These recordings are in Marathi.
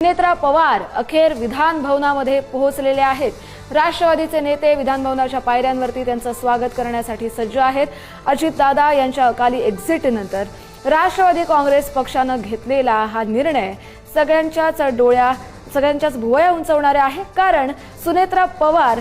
सुनेत्रा पवार अखेर विधान भवनामध्ये पोहोचलेले आहेत। राष्ट्रवादीचे नेते विधान भवनाच्या पायऱ्यांवरती त्यांचं स्वागत करण्यासाठी सज्ज आहेत। अजितदादा यांच्या अकाली एक्झिट नंतर राष्ट्रवादी काँग्रेस पक्षाने घेतलेला हा निर्णय सगळ्यांच्याच भुवया उंचावणारा आहे। कारण सुनेत्रा पवार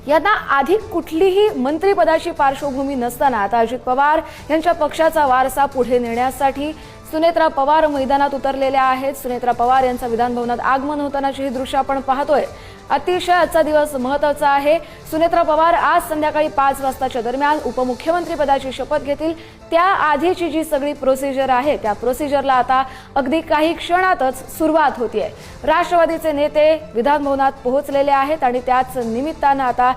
यांना आधी कुठलीही मंत्रिपदाची पार्श्वभूमी नसताना आता अजित पवार यांच्या पक्षाचा वारसा पुढे नेण्यासाठी सुनेत्रा पवार मैदानात उतरलेल्या आहेत। सुनेत्रा पवार यांचं विधान भवनात आगमन होतानाची ही दृश्य आपण पाहतोय। अतिशय आजचा दिवस महत्त्वाचा आहे। सुनेत्रा पवार आज संध्याकाळी 5 वाजताच्या दरम्यान उपमुख्यमंत्री पदाची शपथ घेतील। त्या आधीची जी सगळी प्रोसिजर आहे त्या प्रोसिजरला आता अगदी काही क्षणातच सुरुवात होतीये। राष्ट्रवादीचे नेते विधान भवनात पोहोचलेले आहेत आणि त्याच निमित्तानं आता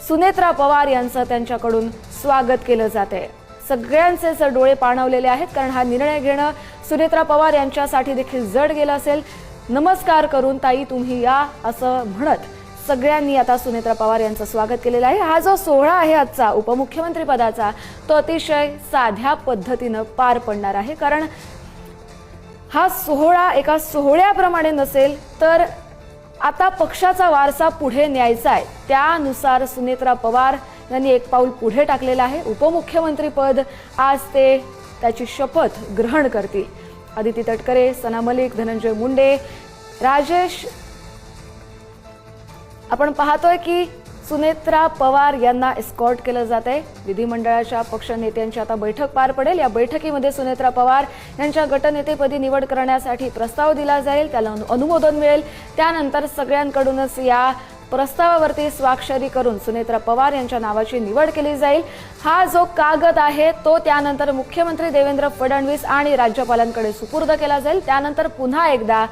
सुनेत्रा पवार यांचं त्यांच्याकडून स्वागत केलं जाते। सगळ्यांचे डोळे पाणावलेले आहेत कारण हा निर्णय घेणं सुनेत्रा पवार यांच्यासाठी देखील जड गेलं असेल। नमस्कार करून ताई तुम्ही या असं म्हणत सगळ्यांनी आता सुनेत्रा पवार यांचं स्वागत केलेलं आहे। हा जो सोहळा आहे आजचा उपमुख्यमंत्री पदाचा तो अतिशय साध्या पद्धतीने पार पडणार आहे। कारण हा सोहळा एका सोहळ्याप्रमाणे नसेल तर आता पक्षाचा वारसा पुढे न्यायचा आहे। त्यानुसार सुनेत्रा पवार यांनी एक पाऊल पुढे टाकलेलं आहे। उपमुख्यमंत्री पद आज ते त्याची शपथ ग्रहण करतील। आदिती तटकरे, सना मलिक, धनंजय मुंडे, राजेश आपण पाहतोय की सुनेत्रा पवार यांना एस्कॉर्ट केलं जातंय। विधिमंडळाच्या पक्ष नेत्यांची आता बैठक पार पडेल। या बैठकीमध्ये सुनेत्रा पवार यांच्या गटनेतेपदी निवड करण्यासाठी प्रस्ताव दिला जाईल, त्याला अनुमोदन मिळेल। त्यानंतर सगळ्यांकडूनच या प्रस्तावावरती स्वाक्षरी करून सुनेत्रा पवार यांच्या नावाची निवड केली जाईल। हा जो कागद आहे तो त्यानंतर मुख्यमंत्री देवेंद्र फडणवीस आणि राज्यपालांकडे सुपूर्द केला जाईल। त्यानंतर पुन्हा एकदा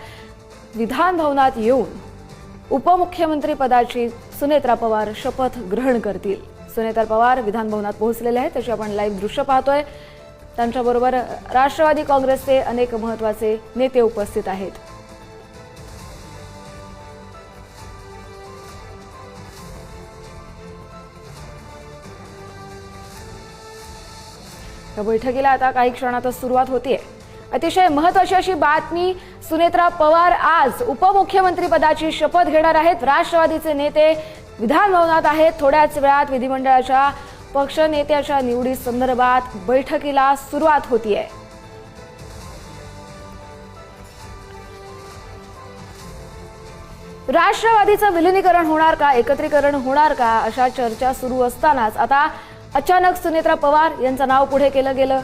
विधान भवनात येऊन उपमुख्यमंत्री पदाची सुनेत्रा पवार शपथ ग्रहण करतील। सुनेत्रा पवार विधान भवनात पोहोचलेले आहेत, त्याची आपण लाईव्ह दृश्य पाहतोय। त्यांच्याबरोबर राष्ट्रवादी काँग्रेसचे अनेक महत्त्वाचे नेते उपस्थित आहेत। या बैठकीला आता काही क्षणातच सुरुवात होतीये। अतिशय महत्त्वाची अशी बातमी, सुनेत्रा पवार आज उपमुख्यमंत्री पदाची शपथ घेणार आहेत। राष्ट्रवादीचे नेते विधान भवनात आहेत। थोड्याच वेळात विधिमंडळाच्या पक्ष नेत्याच्या निवडी संदर्भात बैठकीला सुरुवात होतीये। राष्ट्रवादीचं विलीनीकरण होणार का, एकत्रीकरण होणार का अशा चर्चा सुरू असतानाच आता अचानक सुनेत्रा पवार यांचं नाव पुढे केलं गेलं।